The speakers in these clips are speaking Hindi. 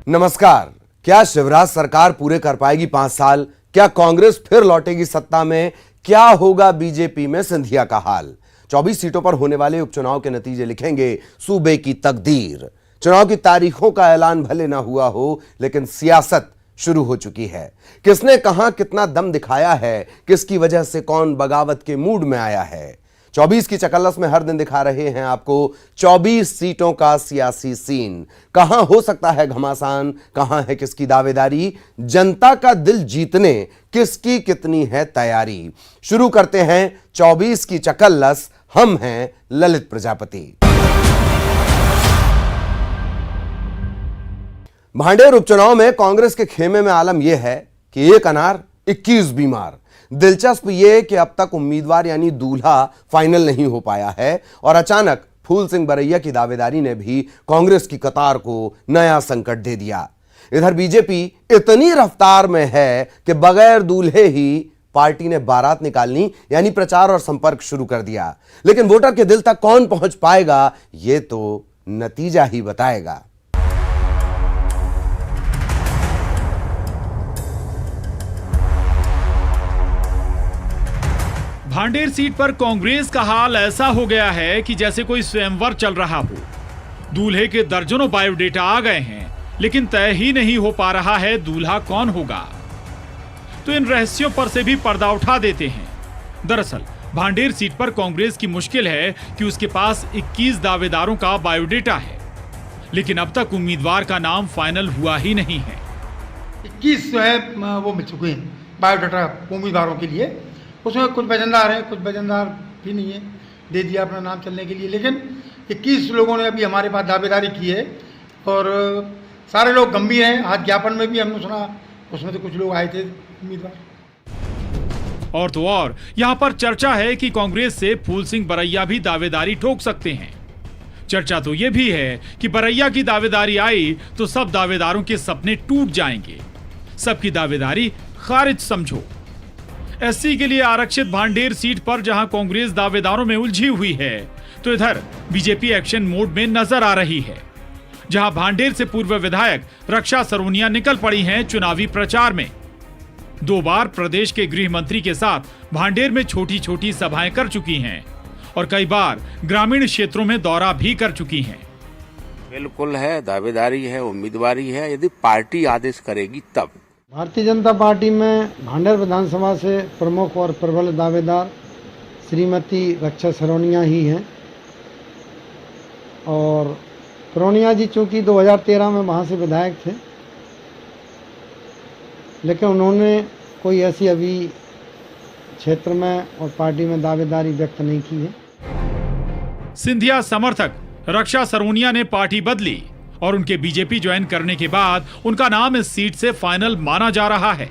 नमस्कार। क्या शिवराज सरकार पूरे कर पाएगी 5 साल? क्या कांग्रेस फिर लौटेगी सत्ता में? क्या होगा बीजेपी में सिंधिया का हाल? 24 सीटों पर होने वाले उपचुनाव के नतीजे लिखेंगे सूबे की तकदीर। चुनाव की तारीखों का ऐलान भले ना हुआ हो, लेकिन सियासत शुरू हो चुकी है। किसने कहां कितना दम दिखाया है, किसकी वजह से कौन बगावत के मूड में आया है, 24 की चकल्लस में हर दिन दिखा रहे हैं आपको 24 सीटों का सियासी सीन। कहां हो सकता है घमासान, कहां है किसकी दावेदारी, जनता का दिल जीतने किसकी कितनी है तैयारी। शुरू करते हैं 24 की चकल्लस। हम हैं ललित प्रजापति। भांडेर उपचुनाव में कांग्रेस के खेमे में आलम यह है कि एक अनार 21 बीमार। दिलचस्प यह कि अब तक उम्मीदवार यानी दूल्हा फाइनल नहीं हो पाया है और अचानक फूल सिंह बरैया की दावेदारी ने भी कांग्रेस की कतार को नया संकट दे दिया। इधर बीजेपी इतनी रफ्तार में है कि बगैर दूल्हे ही पार्टी ने बारात निकालनी यानी प्रचार और संपर्क शुरू कर दिया। लेकिन वोटर के दिल तक कौन पहुंच पाएगा, यह तो नतीजा ही बताएगा। भांडेर सीट पर कांग्रेस का हाल ऐसा हो गया है कि जैसे कोई स्वयंवर चल रहा हो। दूल्हे के दर्जनों बायोडेटा आ गए हैं, लेकिन तय ही नहीं हो पा रहा है दूल्हा कौन होगा। तो इन रहस्यों पर से भी पर्दा उठा देते हैं। दरअसल भांडेर सीट पर कांग्रेस की मुश्किल है कि उसके पास 21 दावेदारों का बायोडेटा है, लेकिन अब तक उम्मीदवार का नाम फाइनल हुआ ही नहीं है। 21 जो है वो मिल चुके हैं बायोडाटा उम्मीदवारों के लिए। उसमें कुछ वजनदार हैं, कुछ वजनदार भी नहीं है, दे दिया अपना नाम चलने के लिए। लेकिन 21 लोगों ने अभी हमारे पास दावेदारी की है और सारे लोग गंभीर हैं। आज ज्ञापन में भी हमने सुना, उसमें तो कुछ लोग आए थे उम्मीदवार। और तो और यहां पर चर्चा है कि कांग्रेस से फूल सिंह बरैया भी दावेदारी ठोक सकते हैं। चर्चा तो यह भी है कि बरैया की दावेदारी आई तो सब दावेदारों के सपने टूट जाएंगे, सबकी दावेदारी खारिज समझो। एससी के लिए आरक्षित भांडेर सीट पर जहां कांग्रेस दावेदारों में उलझी हुई है, तो इधर बीजेपी एक्शन मोड में नजर आ रही है। जहां भांडेर से पूर्व विधायक रक्षा सरोनिया निकल पड़ी हैं चुनावी प्रचार में। 2 बार प्रदेश के गृह मंत्री के साथ भांडेर में छोटी छोटी सभाएं कर चुकी हैं और कई बार ग्रामीण क्षेत्रों में दौरा भी कर चुकी हैं। बिल्कुल है, दावेदारी है, उम्मीदवारी है, यदि पार्टी आदेश करेगी तब। भारतीय जनता पार्टी में भांडेर विधानसभा से प्रमुख और प्रबल दावेदार श्रीमती रक्षा सरोनिया ही हैं। और सरोनिया जी चूँकि 2013 में वहाँ से विधायक थे, लेकिन उन्होंने कोई ऐसी अभी क्षेत्र में और पार्टी में दावेदारी व्यक्त नहीं की है। सिंधिया समर्थक रक्षा सरोनिया ने पार्टी बदली और उनके बीजेपी ज्वाइन करने के बाद उनका नाम इस सीट से फाइनल माना जा रहा है।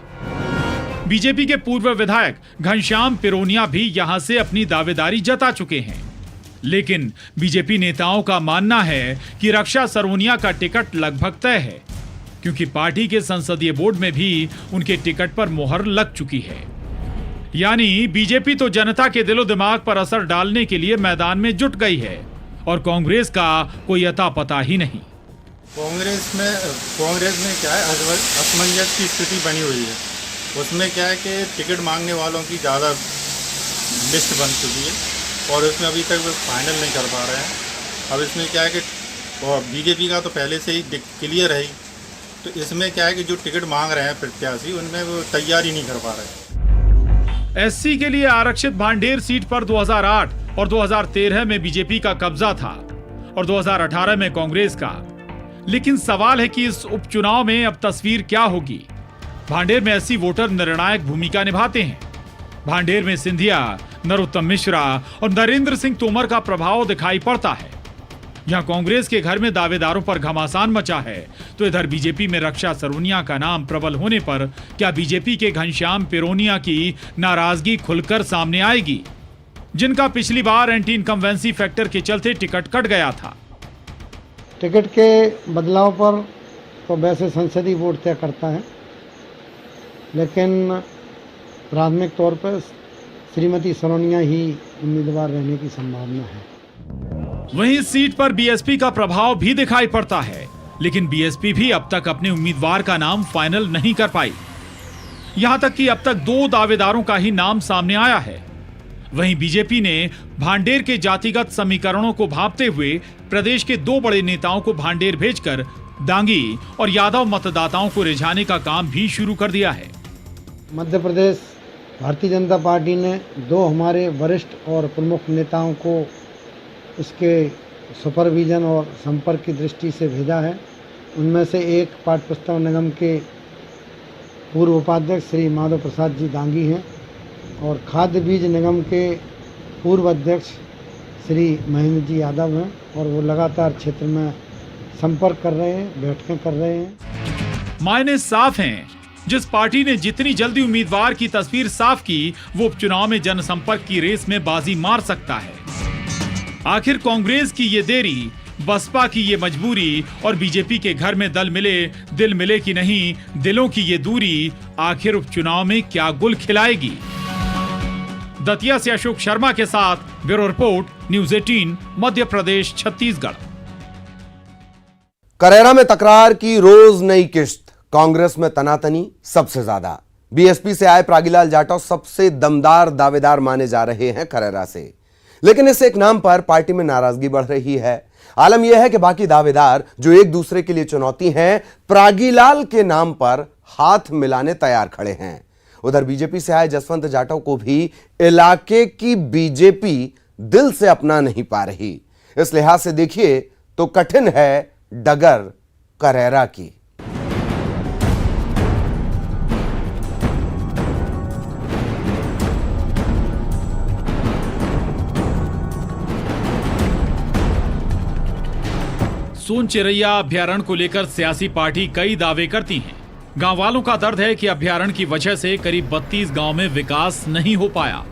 बीजेपी के पूर्व विधायक घनश्याम पिरोनिया भी यहां से अपनी दावेदारी जता चुके हैं। लेकिन बीजेपी नेताओं का मानना है कि रक्षा सरोनिया का टिकट लगभग तय है, क्योंकि पार्टी के संसदीय बोर्ड में भी उनके टिकट पर मोहर लग चुकी है। यानी बीजेपी तो जनता के दिलो दिमाग पर असर डालने के लिए मैदान में जुट गई है और कांग्रेस का कोई अता पता ही नहीं। कांग्रेस में क्या है, असमंजस की स्थिति बनी हुई है। उसमें क्या है कि टिकट मांगने वालों की ज़्यादा लिस्ट बन चुकी है और उसमें अभी तक फाइनल नहीं कर पा रहे हैं। अब इसमें क्या है कि बीजेपी का तो पहले से ही क्लियर है, तो इसमें क्या है कि जो टिकट मांग रहे हैं प्रत्याशी, उनमें वो तैयारी नहीं कर पा रहे। एससी के लिए आरक्षित भांडेर सीट पर 2008 और 2013 में बीजेपी का कब्जा था और 2018 में कांग्रेस का। लेकिन सवाल है कि इस उपचुनाव में अब तस्वीर क्या होगी। भांडेर में एससी वोटर निर्णायक भूमिका निभाते हैं। भांडेर में सिंधिया, नरोत्तम मिश्रा और नरेंद्र सिंह तोमर का प्रभाव दिखाई पड़ता है। यहां कांग्रेस के घर में दावेदारों पर घमासान मचा है, तो इधर बीजेपी में रक्षा सरोनिया का नाम प्रबल होने पर क्या बीजेपी के घनश्याम पिरोनिया की नाराजगी खुलकर सामने आएगी, जिनका पिछली बार एंटी इनकम्बेंसी फैक्टर के चलते टिकट कट गया था। टिकट के बदलाव पर तो वैसे संसदीय बोर्ड तय करता है, लेकिन प्राथमिक तौर पर श्रीमती सरोनिया ही उम्मीदवार रहने की संभावना है। वहीं इस सीट पर बीएसपी का प्रभाव भी दिखाई पड़ता है। लेकिन बीएसपी भी अब तक अपने उम्मीदवार का नाम फाइनल नहीं कर पाई। यहां तक कि अब तक 2 दावेदारों का ही नाम सामने आया है। वहीं बीजेपी ने भांडेर के जातिगत समीकरणों को भांपते हुए प्रदेश के 2 बड़े नेताओं को भांडेर भेजकर दांगी और यादव मतदाताओं को रिझाने का काम भी शुरू कर दिया है। मध्य प्रदेश भारतीय जनता पार्टी ने 2 हमारे वरिष्ठ और प्रमुख नेताओं को उसके सुपरविजन और संपर्क की दृष्टि से भेजा है। उनमें से एक पाठ्य पुस्तक निगम के पूर्व उपाध्यक्ष श्री माधव प्रसाद जी दांगी हैं और खाद्य बीज निगम के पूर्व अध्यक्ष श्री महेंद्र जी यादव हैं और वो लगातार क्षेत्र में संपर्क कर रहे हैं, बैठकें कर रहे हैं। मायने साफ हैं। जिस पार्टी ने जितनी जल्दी उम्मीदवार की तस्वीर साफ की, वो उपचुनाव में जनसंपर्क की रेस में बाजी मार सकता है। आखिर कांग्रेस की ये देरी, बसपा की ये मजबूरी और बीजेपी के घर में दिल मिले कि नहीं, दिलों की ये दूरी आखिर उपचुनाव में क्या गुल खिलाएगी? दतिया से अशोक शर्मा के साथ bureau report, news 18, Madhya Pradesh, Chhattisgarh. Karera में तकरार की रोज नई किश्त, कांग्रेस में तनातनी सबसे ज्यादा। बीएसपी से आए प्रागीलाल जाटव सबसे दमदार दावेदार माने जा रहे हैं करेरा से, लेकिन इस एक नाम पर पार्टी में नाराजगी बढ़ रही है। आलम यह है कि बाकी दावेदार जो एक दूसरे के लिए चुनौती हैं, प्रागीलाल के नाम पर हाथ मिलाने तैयार खड़े हैं। उधर बीजेपी से आए जसवंत जाटव को भी इलाके की बीजेपी दिल से अपना नहीं पा रही। इस लिहाज से देखिए तो कठिन है डगर करेरा की। सोन चिरैया अभ्यारण्य को लेकर सियासी पार्टी कई दावे करती हैं। गांव वालों का दर्द है कि अभ्यारण्य की वजह से करीब 32 गांव में विकास नहीं हो पाया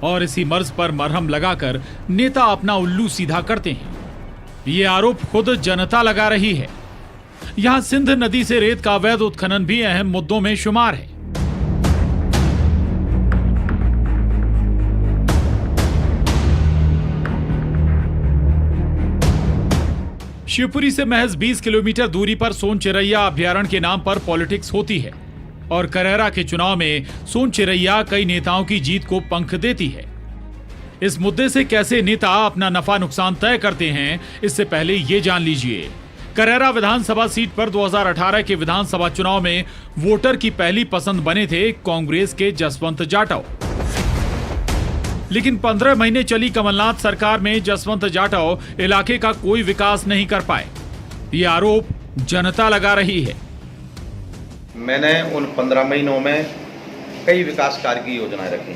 और इसी मर्ज पर मरहम लगाकर नेता अपना उल्लू सीधा करते हैं। ये आरोप खुद जनता लगा रही है। यहां सिंध नदी से रेत का अवैध उत्खनन भी अहम मुद्दों में शुमार है। शिवपुरी से महज 20 किलोमीटर दूरी पर सोन चिरैया अभ्यारण्य के नाम पर पॉलिटिक्स होती है और करेरा के चुनाव में सोन चिरैया कई नेताओं की जीत को पंख देती है। इस मुद्दे से कैसे नेता अपना नफा नुकसान तय करते हैं, इससे पहले ये जान लीजिए। करेरा विधानसभा सीट पर 2018 के विधानसभा चुनाव में वोटर की पहली पसंद बने थे कांग्रेस के जसवंत जाटव, लेकिन 15 महीने चली कमलनाथ सरकार में जसवंत जाटव इलाके का कोई विकास नहीं कर पाए। ये आरोप जनता लगा रही है। मैंने उन 15 महीनों में कई विकास कार्य की योजनाएं रखी,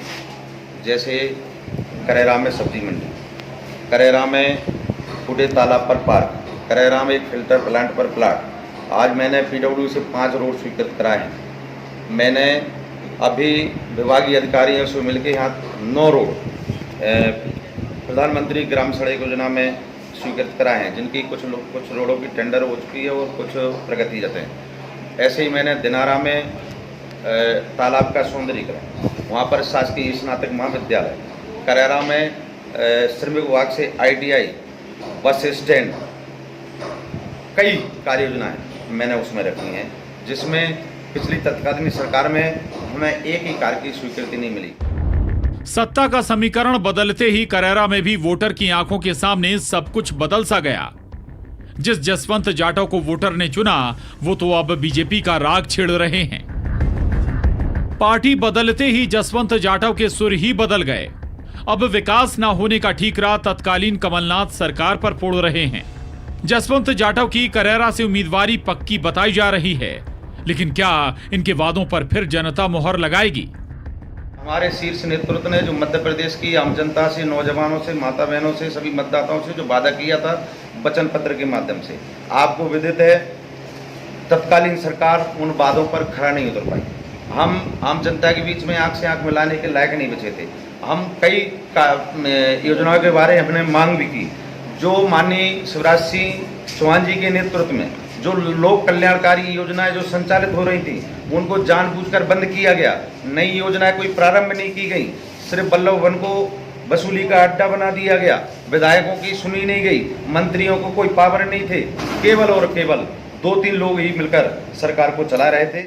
जैसे करेरा में सब्जी मंडी, करेरा में फूटे तालाब पर पार्क, करेरा में एक फिल्टर प्लांट पर प्लाट। आज मैंने पीडब्ल्यू से 5 रोड स्वीकृत कराए हैं। मैंने अभी विभागीय अधिकारियों से मिलकर यहाँ 9 रोड प्रधानमंत्री ग्राम सड़क योजना में स्वीकृत कराए हैं, जिनकी कुछ रोडों की टेंडर हो चुकी है और कुछ प्रगतिरत हैं। ऐसे ही मैंने दिनारा में तालाब का सौंदर्यीकरण, वहाँ पर शासकीय स्नातक महाविद्यालय, करेरा में श्रमिक विभाग से ITI, बस स्टैंड, कई कार्य योजनाएँ मैंने उसमें रखी हैं, जिसमें पिछली तत्कालीन सरकार में हमें एक ही कार्य की स्वीकृति नहीं मिली। सत्ता का समीकरण बदलते ही करेरा में भी वोटर की आंखों के सामने सब कुछ बदल सा गया। जिस जसवंत जाटव को वोटर ने चुना, वो तो अब बीजेपी का राग छेड़ रहे हैं। पार्टी बदलते ही जसवंत जाटव के सुर ही बदल गए। अब विकास न होने का ठीकरा तत्कालीन कमलनाथ सरकार पर फोड़ रहे हैं। जसवंत जाटव की करेरा से उम्मीदवारी पक्की बताई जा रही है, लेकिन क्या इनके वादों पर फिर जनता मोहर लगाएगी? हमारे शीर्ष नेतृत्व ने जो मध्य प्रदेश की आम जनता से, नौजवानों से, माता बहनों से, सभी मतदाताओं से जो वादा किया था वचन पत्र के माध्यम से, आपको विदित है तत्कालीन सरकार उन वादों पर खरा नहीं उतर पाई। हम आम जनता के बीच में आंख से आंख मिलाने के लायक नहीं बचे थे। हम कई योजनाओं के बारे में हमने मांग भी की, जो माननीय शिवराज सिंह चौहान जी के नेतृत्व में जो लोक कल्याणकारी योजनाएं जो संचालित हो रही थी, उनको जानबूझकर बंद किया गया। नई योजनाएं कोई प्रारंभ नहीं की गई। सिर्फ बल्लभ वन को वसूली का अड्डा बना दिया गया, विधायकों की सुनी नहीं गई, मंत्रियों को कोई पावर नहीं थे, केवल और केवल 2-3 लोग ही मिलकर सरकार को चला रहे थे।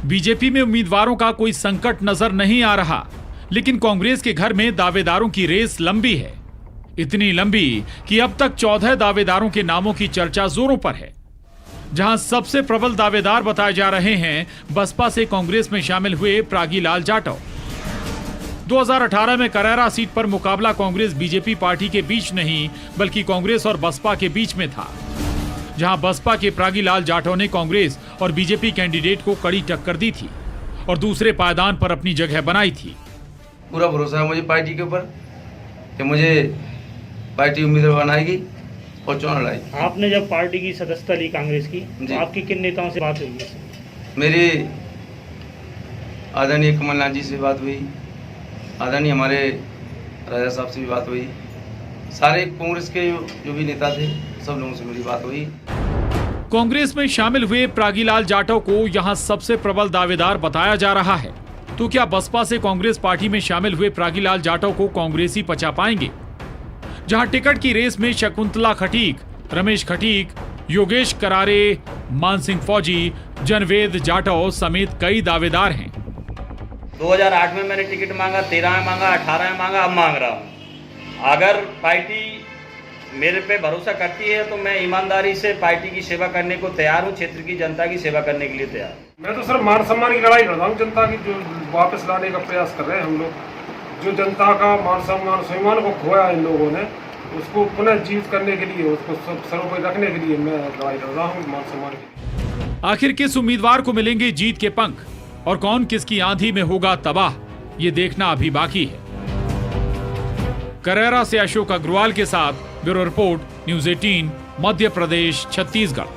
बीजेपी में उम्मीदवारों का कोई संकट नजर नहीं आ रहा, लेकिन कांग्रेस के घर में दावेदारों की रेस लंबी है, इतनी लंबी कि अब तक 14 दावेदारों के नामों की चर्चा जोरों पर है। जहां सबसे प्रबल दावेदार बताए जा रहे हैं बसपा से कांग्रेस में शामिल हुए प्रागीलाल जाटव। 2018 में करैरा सीट पर मुकाबला कांग्रेस बीजेपी पार्टी के बीच नहीं बल्कि कांग्रेस और बसपा के बीच में था, जहां बसपा के प्रागीलाल जाटव ने कांग्रेस और बीजेपी कैंडिडेट को कड़ी टक्कर दी थी और दूसरे पायदान पर अपनी जगह बनाई थी। पूरा भरोसा है मुझे पार्टी के ऊपर कि मुझे पार्टी उम्मीदवार बनाएगी और चुनाव लाएगी। आपने जब पार्टी की सदस्यता ली कांग्रेस की, तो आपकी किन नेताओं से बात हुई है? मेरी आदरणीय कमलनाथ जी से बात हुई, आदरणीय हमारे राजा साहब से भी बात हुई, सारे कांग्रेस के जो भी नेता थे सब लोगों से मेरी बात हुई। कांग्रेस में शामिल हुए प्रागीलाल जाटव को यहां सबसे प्रबल दावेदार बताया जा रहा है, तो क्या बसपा से कांग्रेस पार्टी में शामिल हुए प्रागीलाल जाटव को कांग्रेसी पचा पाएंगे? जहां टिकट की रेस में शकुंतला खटीक, रमेश खटीक, योगेश करारे, मानसिंह फौजी, जनवेद जाटव समेत कई दावेदार हैं। 2008 में मैंने टिकट मांगा, 13 में मांगा, 18 में मांगा, अब मांग रहा हूँ। अगर पार्टी मेरे पे भरोसा करती है तो मैं ईमानदारी से पार्टी की सेवा करने को तैयार हूँ, क्षेत्र की जनता की सेवा करने के लिए तैयार। मैं तो सर मान सम्मान की लड़ाई लड़ रहा हूँ, जनता की जो वापस लाने का प्रयास कर रहे हैं हम लोग। जो जनता का मान सम्मान स्वाभिमान को खोया इन लोगों ने, उसको पुनः जीवित करने के लिए, उसको सर्वोपरि रखने के लिए मैं लड़ाई लड़ रहा हूँ मान सम्मान की। आखिर किस उम्मीदवार को मिलेंगे जीत के पंख और कौन किसकी आंधी में होगा तबाह, ये देखना अभी बाकी है। करैरा से अशोक अग्रवाल के साथ bureau report, news 18, Madhya Pradesh, Chhattisgarh.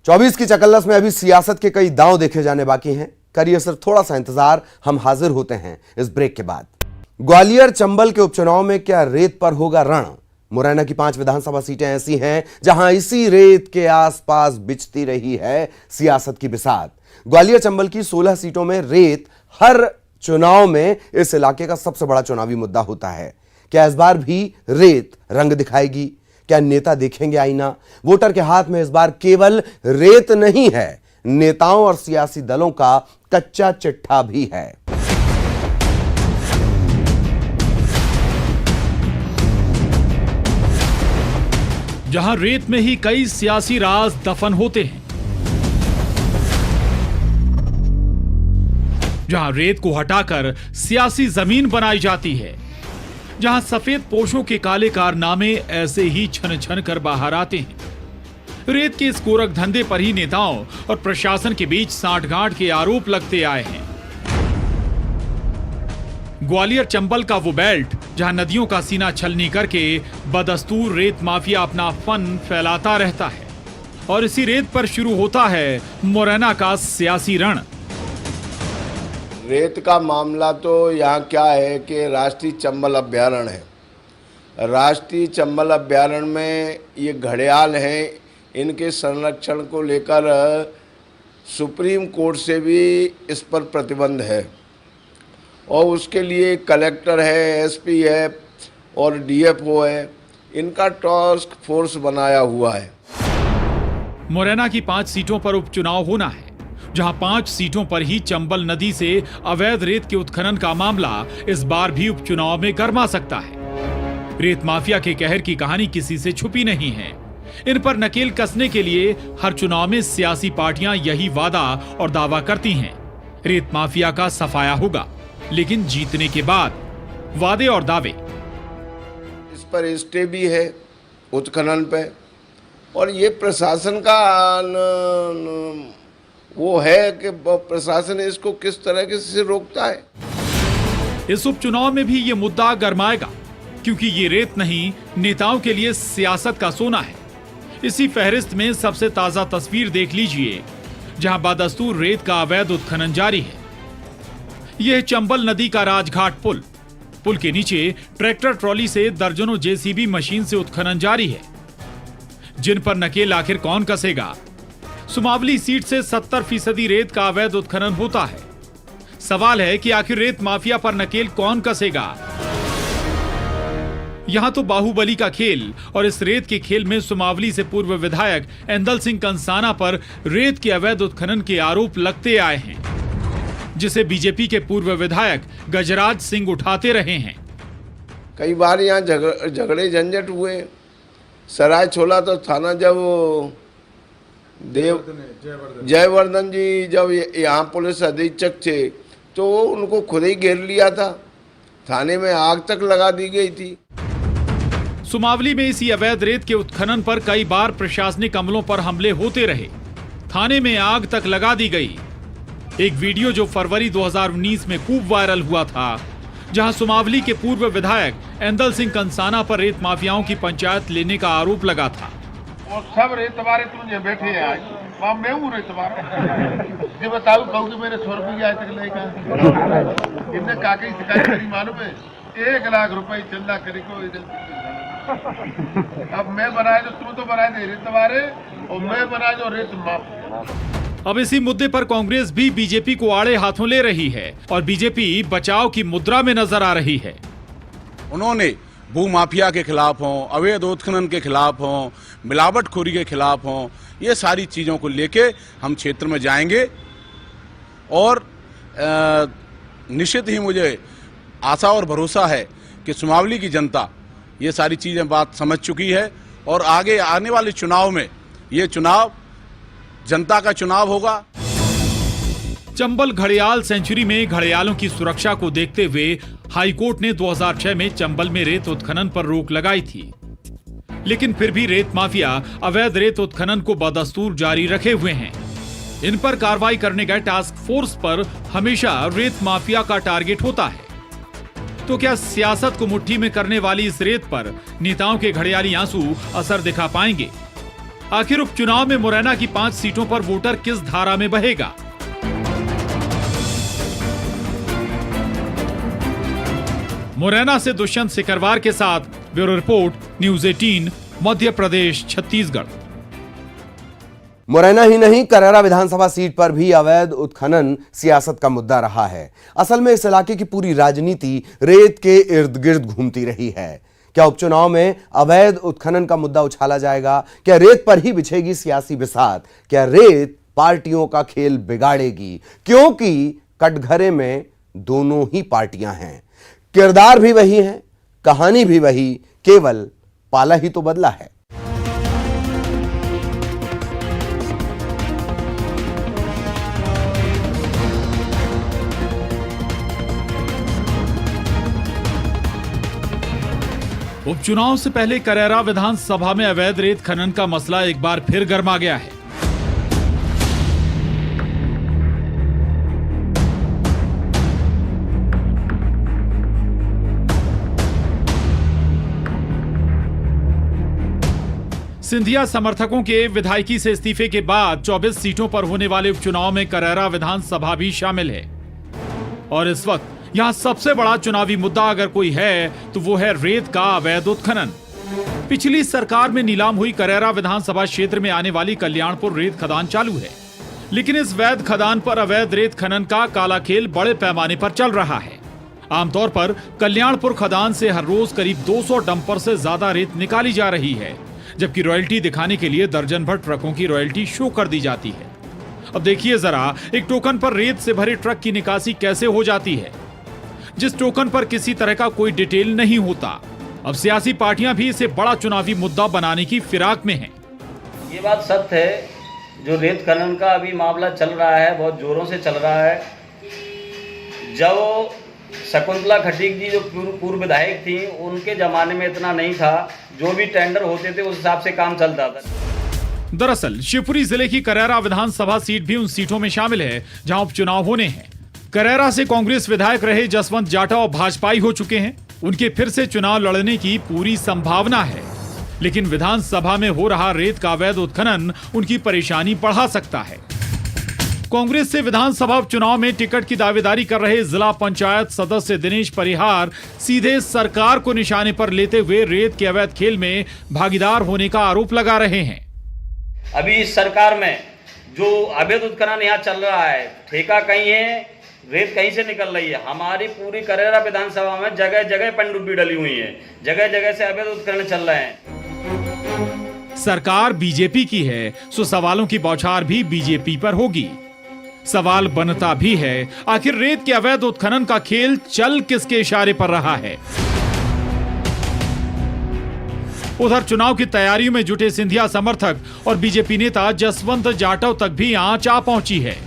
24 की चकल्लस में अभी सियासत के कई दांव देखे जाने बाकी हैं। करिए सिर्फ थोड़ा सा इंतजार, हम हाजिर होते हैं इस ब्रेक के बाद। ग्वालियर चंबल के उपचुनाव में क्या रेत पर होगा रण? मुरैना की 5 विधानसभा सीटें ऐसी हैं जहां इसी रेत के आसपास बिछती रही है सियासत की बिसात। ग्वालियर चंबल की 16 सीटों में रेत हर चुनाव में इस इलाके का सबसे बड़ा चुनावी मुद्दा होता है। क्या इस बार भी रेत रंग दिखाएगी? क्या नेता देखेंगे आईना? वोटर के हाथ में इस बार केवल रेत नहीं है, नेताओं और सियासी दलों का कच्चा चिट्ठा भी है। जहां रेत में ही कई सियासी राज दफन होते हैं, जहां रेत को हटाकर सियासी जमीन बनाई जाती है, जहां सफेद पोशों के काले कारनामे ऐसे ही छन छन कर बाहर आते हैं। रेत के इस गोरख धंधे पर ही नेताओं और प्रशासन के बीच सांठगांठ के आरोप लगते आए हैं। ग्वालियर चंबल का वो बेल्ट जहां नदियों का सीना छलनी करके बदस्तूर रेत माफिया अपना फन फैलाता रहता है, और इसी रेत पर शुरू होता है मुरैना का सियासी रण। रेत का मामला तो यहाँ क्या है कि राष्ट्रीय चंबल अभ्यारण्य है। राष्ट्रीय चंबल अभ्यारण्य में ये घड़ियाल हैं, इनके संरक्षण को लेकर सुप्रीम कोर्ट से भी इस पर प्रतिबंध है, और उसके लिए कलेक्टर है, एसपी है और डीएफओ है, इनका टास्क फोर्स बनाया हुआ है। मुरैना की 5 सीटों पर उपचुनाव होना है, जहां 5 सीटों पर ही चंबल नदी से अवैध रेत के उत्खनन का मामला इस बार भी उपचुनाव में गर्मा सकता है। रेत माफिया के कहर की कहानी किसी से छुपी नहीं है। इन पर नकेल कसने के लिए हर चुनाव में सियासी पार्टियां यही वादा और दावा करती हैं, रेत माफिया का सफाया होगा, लेकिन जीतने के बाद वादे और दावे। इस पर स्टे भी है उत्खनन पे, और ये प्रशासन का वो है कि प्रशासन इसको किस तरह से रोकता है। इस उपचुनाव में भी ये मुद्दा गरमाएगा, क्योंकि ये रेत नहीं, नेताओं के लिए सियासत का सोना है। इसी फहरिस्त में सबसे ताजा तस्वीर देख लीजिए, जहां बदस्तूर रेत का अवैध उत्खनन जारी है। यह चंबल नदी का राजघाट पुल के नीचे ट्रैक्टर ट्रॉली से दर्जनों जेसीबी मशीन से उत्खनन जारी है, जिन पर नकेल आखिर कौन कसेगा। सुमावली सीट से 70% रेत का अवैध उत्खनन होता है। सवाल है कि आखिर रेत माफिया पर नकेल कौन कसेगा। यहाँ तो बाहुबली का खेल और इस रेत के खेल में सुमावली से पूर्व विधायक एंदल सिंह कंसाना पर रेत के अवैध उत्खनन के आरोप लगते आए हैं, जिसे बीजेपी के पूर्व विधायक गजराज सिंह उठाते रहे हैं। कई बार यहाँ झगड़े झंझट हुए। सराय छोला तो थाना जब जयवर्धन जी जब यहाँ पुलिस अधीक्षक थे तो उनको खुद ही घेर लिया था, थाने में आग तक लगा दी गई थी। सुमावली में इसी अवैध रेत के उत्खनन पर कई बार प्रशासनिक अमलों पर हमले होते रहे, थाने में आग तक लगा दी गई। एक वीडियो जो फरवरी 2019 में खूब वायरल हुआ था, जहां सुमावली के पूर्व विधायक एंदल सिंह कंसाना पर रेत माफियाओं की पंचायत लेने का आरोप लगा था। और सब रेतवारे तुझे बैठे हैं आज, वहाँ मैं हूँ रेतवार। ये बताओ कहूँ कि मैंने 100 रुपये आज तक लेगा। इनने काके शिकायत करी मालूम है, 1 लाख रुपए चंदा करे को। अब मैं बनाए तो तुम तो बनाए थे रेतवारे और मैं बनाए जो रेत माफ। अब इसी मुद्दे पर कांग्रेस भी बीजेपी को आड़े हाथों ले रही है और बीजेपी बचाव की मुद्रा में नजर आ रही है। उन्होंने भू माफिया के खिलाफ हों, अवैध उत्खनन के खिलाफ हों, मिलावटखोरी के खिलाफ हों, ये सारी चीज़ों को लेके हम क्षेत्र में जाएंगे और निश्चित ही मुझे आशा और भरोसा है कि सुमावली की जनता ये सारी चीज़ें बात समझ चुकी है और आगे आने वाले चुनाव में ये चुनाव जनता का चुनाव होगा। चंबल घड़ियाल सेंचुरी में घड़ियालों की सुरक्षा को देखते हुए हाईकोर्ट ने 2006 में चंबल में रेत उत्खनन पर रोक लगाई थी, लेकिन फिर भी रेत माफिया अवैध रेत उत्खनन को बदस्तूर जारी रखे हुए हैं। इन पर कार्रवाई करने गए टास्क फोर्स पर हमेशा रेत माफिया का टारगेट होता है। तो क्या सियासत को मुट्ठी में करने वाली इस रेत पर नेताओं के घड़ियाली आंसू असर दिखा पाएंगे? आखिर उपचुनाव में मुरैना की 5 सीटों पर वोटर किस धारा में बहेगा? मुरैना से दुष्यंत सिकरवार के साथ bureau report, news 18, Madhya Pradesh, Chhattisgarh. Morena ही नहीं, करेरा विधानसभा सीट पर भी अवैध उत्खनन सियासत का मुद्दा रहा है। असल में इस इलाके की पूरी राजनीति रेत के इर्द गिर्द घूमती रही है। क्या उपचुनाव में अवैध उत्खनन का मुद्दा उछाला जाएगा? क्या रेत पर ही बिछेगी सियासी बिसात? क्या रेत पार्टियों का खेल बिगाड़ेगी? क्योंकि कटघरे में दोनों ही पार्टियां हैं, किरदार भी वही है, कहानी भी वही, केवल पाला ही तो बदला है। उपचुनाव से पहले करेरा विधानसभा में अवैध रेत खनन का मसला एक बार फिर गर्मा गया है। सिंधिया समर्थकों के विधायकी से इस्तीफे के बाद 24 सीटों पर होने वाले उपचुनाव में करेरा विधानसभा भी शामिल है और इस वक्त यहां सबसे बड़ा चुनावी मुद्दा अगर कोई है तो वो है रेत का अवैध उत्खनन। पिछली सरकार में नीलाम हुई करेरा विधानसभा क्षेत्र में आने वाली कल्याणपुर रेत खदान चालू है, लेकिन इस वैध खदान पर अवैध रेत खनन का काला खेल बड़े पैमाने पर चल रहा है। आमतौर पर कल्याणपुर खदान से हर रोज करीब 200 डंपर से ज्यादा रेत निकाली जा रही है, जबकि रॉयल्टी दिखाने के लिए दर्जन भर ट्रकों की रॉयल्टी शो कर दी जाती है। अब देखिए जरा, एक टोकन पर रेत से भरे ट्रक की निकासी कैसे हो जाती है, जिस टोकन पर किसी तरह का कोई डिटेल नहीं होता। अब सियासी पार्टियां भी इसे बड़ा चुनावी मुद्दा बनाने की फिराक में हैं। ये बात सत्य है, जो रेत खनन का अभी मामला चल रहा है बहुत जोरों से चल रहा है। जब शकुंतला खटीक जी जो पूर्व विधायक थी, उनके जमाने में इतना नहीं था, जो भी टेंडर होते थे उस हिसाब से काम चलता था। दरअसल शिवपुरी जिले की करेरा विधानसभा सीट भी उन सीटों में शामिल है जहां उपचुनाव होने हैं। करेरा से कांग्रेस विधायक रहे जसवंत जाटा और भाजपाई हो चुके हैं, उनके फिर से चुनाव लड़ने की पूरी संभावना है, लेकिन विधानसभा में हो रहा रेत का अवैध उत्खनन उनकी परेशानी बढ़ा सकता है। कांग्रेस से विधानसभा उपचुनाव में टिकट की दावेदारी कर रहे जिला पंचायत सदस्य दिनेश परिहार सीधे सरकार को निशाने पर लेते हुए रेत के अवैध खेल में भागीदार होने का आरोप लगा रहे हैं। अभी इस सरकार में जो अवैध उत्खनन यहाँ चल रहा है, ठेका कहीं है रेत कहीं से निकल रही है। हमारी पूरी करेरा विधानसभा में जगह जगह पनडुब्बी डली हुई है, जगह जगह से अवैध उत्खनन चल रहे हैं। सरकार बीजेपी की है, सो सवालों की बौछार भी बीजेपी पर होगी। सवाल बनता भी है, आखिर रेत के अवैध उत्खनन का खेल चल किसके इशारे पर रहा है? उधर चुनाव की तैयारियों में जुटे सिंधिया समर्थक और बीजेपी नेता जसवंत जाटव तक भी आंच आ पहुंची है।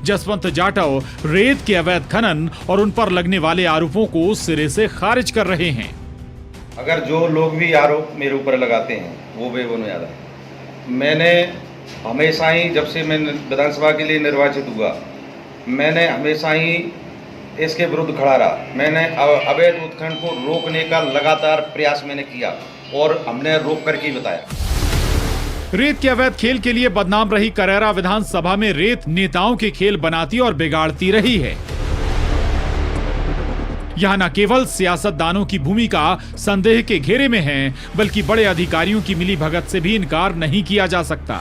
जसवंत जाटव रेत के अवैध खनन और उन पर लगने वाले आरोपों को सिरे से खारिज कर रहे हैं। अगर जो लोग भी आरोप मेरे ऊपर लगाते हैं वो बेबुनियाद है। मैंने हमेशा ही, जब से मैं विधानसभा के लिए निर्वाचित हुआ, मैंने हमेशा ही इसके विरुद्ध खड़ा रहा। मैंने अवैध उत्खनन को रोकने का लगातार प्रयास मैंने किया और हमने रोक करके बताया। रेत के अवैध खेल के लिए बदनाम रही करेरा विधानसभा में रेत नेताओं के खेल बनाती और बिगाड़ती रही है। यहां न केवल सियासतदानों की भूमिका संदेह के घेरे में है, बल्कि बड़े अधिकारियों की मिलीभगत से भी इनकार नहीं किया जा सकता।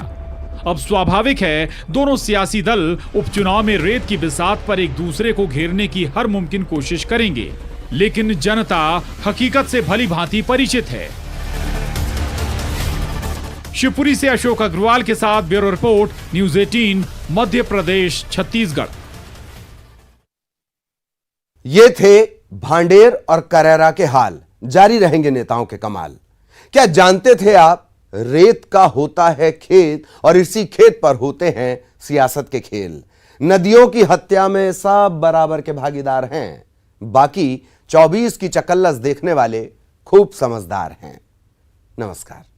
अब स्वाभाविक है दोनों सियासी दल उपचुनाव में रेत की बिसात पर एक दूसरे को घेरने की हर मुमकिन कोशिश करेंगे, लेकिन जनता हकीकत से भली भांति परिचित है। शिवपुरी से अशोक अग्रवाल के साथ bureau report, news 18, Madhya Pradesh, Chhattisgarh. ये थे भांडेर और करेरा के हाल। जारी रहेंगे नेताओं के कमाल। क्या जानते थे आप, रेत का होता है खेत और इसी खेत पर होते हैं सियासत के खेल। नदियों की हत्या में सब बराबर के भागीदार हैं, बाकी 24 की चकल्लस देखने वाले खूब समझदार हैं। नमस्कार।